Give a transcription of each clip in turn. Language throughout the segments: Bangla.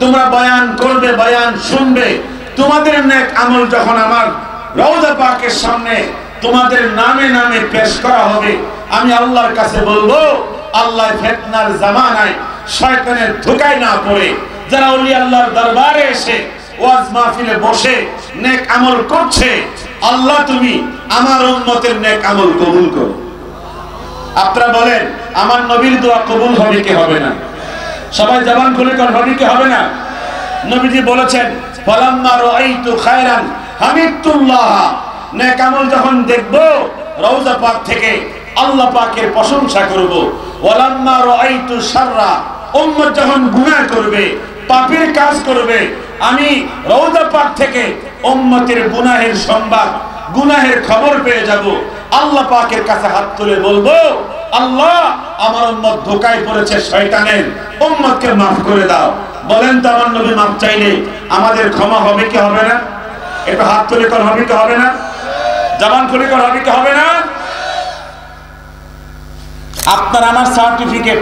তোমরা বয়ান করবে, বয়ান শুনবে, তোমাদের নেক আমল যখন আমার রওজা পাকের সামনে তোমাদের নামে নামে পেশ করা হবে, আমি আল্লাহর কাছে বলবো, আল্লাহ ফিতনার জামানায় শয়তানের ধোঁকায় না পড়ে যারা ওলি আল্লাহর দরবারে এসে ওয়াজ মাহফিলে বসে নেক আমল করছে, আল্লাহ তুমি আমার উম্মতের নেক আমল কবুল করো। আপনারা বলেন আমার নবীর দোয়া কবুল হবে কি হবে না? সবাই জবান খুলে কোন হবে কি হবে না? নবীজি বলেছেন, ফালাম্মা রাআইতু খায়রান হামিদতুল্লাহ, নেক আমল যখন দেখব রওজা পাক থেকে আল্লাহ পাকের প্রশংসা করব। ওয়ালাম্মা রাআইতু শাররা, উম্মত যখন গুনাহ করবে, পাপের কাজ করবে, আমি রওজা পাক থেকে উম্মতের গুনাহের সংবাদ, গুনাহের খবর পেয়ে যাব। আল্লাহ পাকের কাছে হাত তুলে বলবো, আল্লাহ আমার উম্মত ধোঁকায় পড়েছে শয়তানের, উম্মতকে মাফ করে দাও। বলেন তো আমার নবী মাফ চাইলে আমাদের ক্ষমা হবে কি হবে না? একটু হাত তুলে কর হবে কি হবে না? জবান খুলে কর হবে কি হবে না? আপনার আমার সার্টিফিকেট,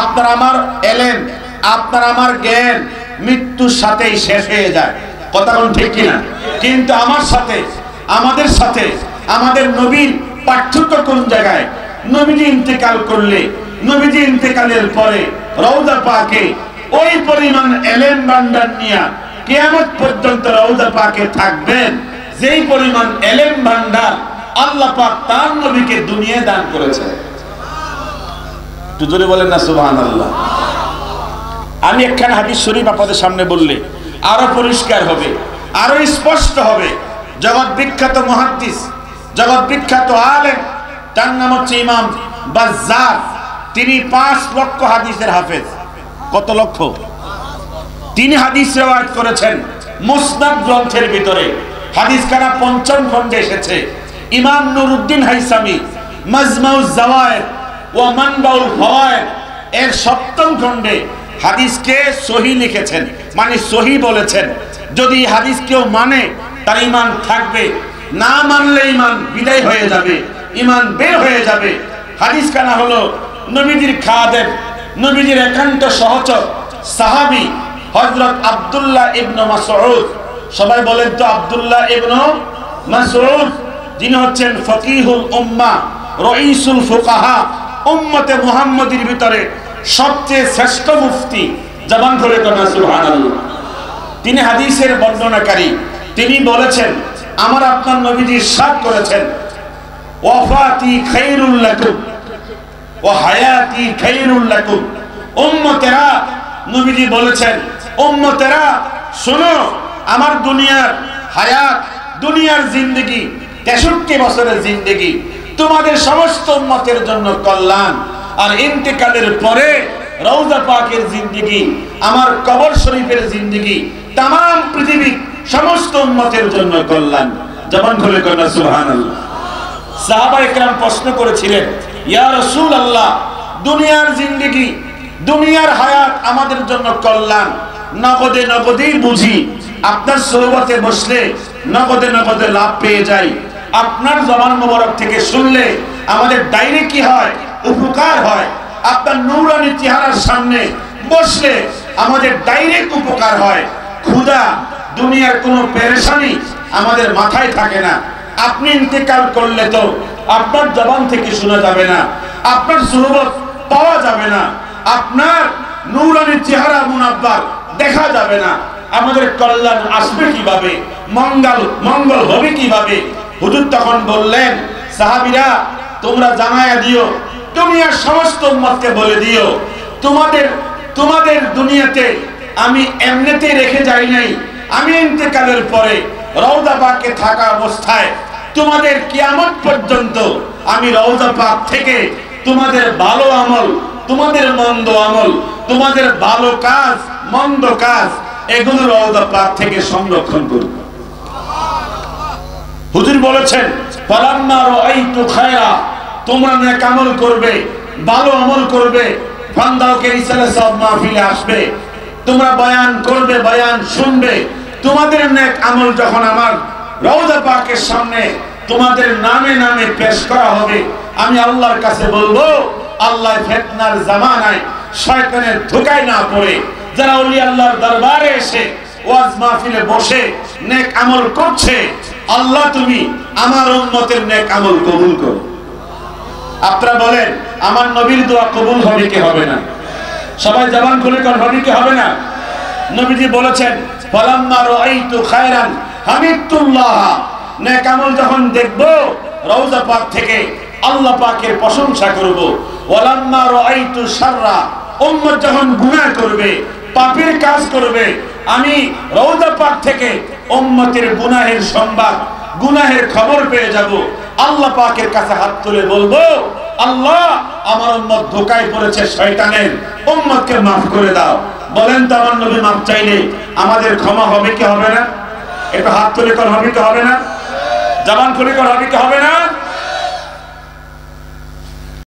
আপনার আমার এলেম, আপনার আমার জ্ঞান মৃত্যুর সাথেই শেষ হয়ে যায়, কথা কোন ঠিক কিনা? কিন্তু আমার সাথে, আমাদের সাথে আমাদের নবীর পার্থক্য কোন জায়গায়? নবীজি ইন্তেকাল করলে, নবীজি ইন্তেকালের পরে রওজা পাকে ওই পরিমাণ এলেম ভান্ডার নিয়ে কিয়ামত পর্যন্ত রওজা পাকে থাকবেন যেই পরিমাণ এলেম ভান্ডার আল্লাহ পাক তার নবীকে দুনিয়া দান করেছে। একটু জোরে বলেন না সুবহানাল্লাহ। আমি একখানা হাদিস শরীফ আপনাদের সামনে বললে আরো পরিষ্কার হবে, আরো স্পষ্ট হবে। জগৎ বিখ্যাত মুহাদ্দিস, জগৎ বিখ্যাত আলেম, তার নাম হচ্ছে ইমাম বাজ্জার। তিনি 5 লক্ষ হাদিসের হাফেজ। কত লক্ষ? তিনি হাদিস রিওয়ায়াত করেছেন মুসনাদ গ্রন্থের ভিতরে। হাদিস খানা ৫ম খণ্ডে এসেছে। ইমাম নুরউদ্দিন হাইসামি মাজমাউজ জাওয়ায়েদ ওয়া মানবাউল ফাওয়ায়েদ এর ৭ম খণ্ডে হাদিসকে সহি লিখেছেন, মানে সহি বলেছেন। যদি হাদিস কেউ মানে তার ঈমান থাকবে, না মানলে ঈমান বিদায় হয়ে যাবে, ঈমান বের হয়ে যাবে। হাদিস খানা হলো নবীজির খাদেম, নবীজির একান্ত সহচর সাহাবী হযরত আব্দুল্লাহ ইবনে মাসউদ। সবাই বলেন তো আব্দুল্লাহ ইবনে মাসউদ, যিনি হচ্ছেন ফকিহুল উম্মাহ, রাইসুল ফুকাহা, উম্মতে মুহাম্মাদীর ভিতরে সবচেয়ে শ্রেষ্ঠ মুফতি। জবান ধরে কোনা সুবহানাল্লাহ। তিনি হাদিসের বর্ণনাকারী। তিনি বলেছেন, আমার আপনার নবীজি ইরশাদ করেছেন, ওয়াফাতি খায়রুল লাকুম ওয়া হায়াতি খায়রুল লাকুম। উম্মতেরা, নবীজি বলেছেন, উম্মতেরা শোনো, আমার দুনিয়ার হায়াত, দুনিয়ার জিন্দেগি 63 বছরের জিন্দেগি তোমাদের সমস্ত উম্মতের জন্য কল্যাণ। আর ইন্তেকালের পরে রওজা পাকের জিন্দেগি, আমার কবর শরীফের জিন্দেগি तमाम পৃথিবীর সমস্ত উম্মতের জন্য কল্যাণ। জবান খুলে কন্যা সুবহানাল্লাহ। সাহাবায়ে কেরাম প্রশ্ন করেছিলেন, ইয়া রাসূলুল্লাহ, দুনিয়ার জিন্দেগি, দুনিয়ার হায়াত আমাদের জন্য কল্যাণ, নগদে নগদেই বুঝি, আপনার সোহবতে বসলে নগদে নগদে লাভ পেয়ে যাই, আপনার জবান মোবারক থেকে শুনলে আমাদের ডাইরেক্ট কি হয়? উপকার হয়। আপনার নূরানি চেহারার সামনে বসলে আমাদের ডাইরেক্ট উপকার হয়। ক্ষুধা, দুনিয়ার কোনো পেরেশানি আমাদের মাথায় থাকে না। আপনি ইন্তেকাল করলে তো আপনার জবান থেকে শোনা যাবে না, আপনার সোহবত পাওয়া যাবে না, আপনার নূরানি চেহারা মুনাব্বার দেখা যাবে না। আমাদের কল্যাণ আসবে কিভাবে? মঙ্গল হবে কিভাবে? হুজুর তখন বললেন, সাহাবীরা তোমরা জানায়া দিও, দুনিয়ার সমস্ত উম্মতকে বলে দিও, তোমাদের দুনিয়াতে আমি এমনিতে রেখে যাই নাই, আমি ইন্তেকালের পরে রওজা পাকে থাকা অবস্থায় তোমাদের কিয়ামত পর্যন্ত আমি রওজা পাক থেকে তোমাদের ভালো আমল, তোমাদের মন্দ আমল, তোমাদের ভালো কাজ, মন্দ কাজ, এগুলো রওজা পাক থেকে সংরক্ষণ করব। হুজুর বলেছেন, ফালাম্মা রাআইতু খায়রা, তোমরা নেক আমল করবে, ভালো আমল করবে, বান্দাকে রিসালাত সব মাহফিলে আসবে, তোমরা বয়ান করবে, বয়ান শুনবে, তোমাদের নেক আমল যখন আমার রওজা পাকের সামনে তোমাদের নামে নামে পেশ করা হবে, আমি আল্লাহর কাছে বলবো, আল্লাহ ফিতনার জামানায় শয়তানের ধোঁকায় না পড়ে যারা ওলি আল্লাহর দরবারে এসে ওয়াজ মাহফিলে বসে নেক আমল করছে, আল্লাহ তুমি আমার উম্মতের নেক আমল কবুল করো। আপনারা বলেন আমার নবীর দোয়া কবুল হবে কি হবে না? সবাই জবান খুলে কোন হবে কি হবে না? নবীজি বলেছেন ফালাম্মা রাআইতু খায়রান হামিদুল্লাহ, নেক আমল যখন দেখব রওজা পাক থেকে আল্লাহ পাকের প্রশংসা করব। ওয়ালাম্মা রাআইতু শাররা, উম্মত যখন গুনাহ করবে, পাপের কাজ করবে, আমি রওজা পাক থেকে উম্মতের গুনাহের সংবাদ, গুনাহের খবর পেয়ে যাব। আল্লাহ পাকের কাছে হাত তুলে বলবো, আল্লাহ আমার উম্মত ধোঁকায় পড়েছে শয়তানের, উম্মতকে মাফ করে দাও। বলেন তো আমার নবী মাফ চাইলে আমাদের ক্ষমা হবে কি হবে না? একটু হাত তুলে কর হবে কি হবে না? জবান খুলে কর হবে কি হবে না?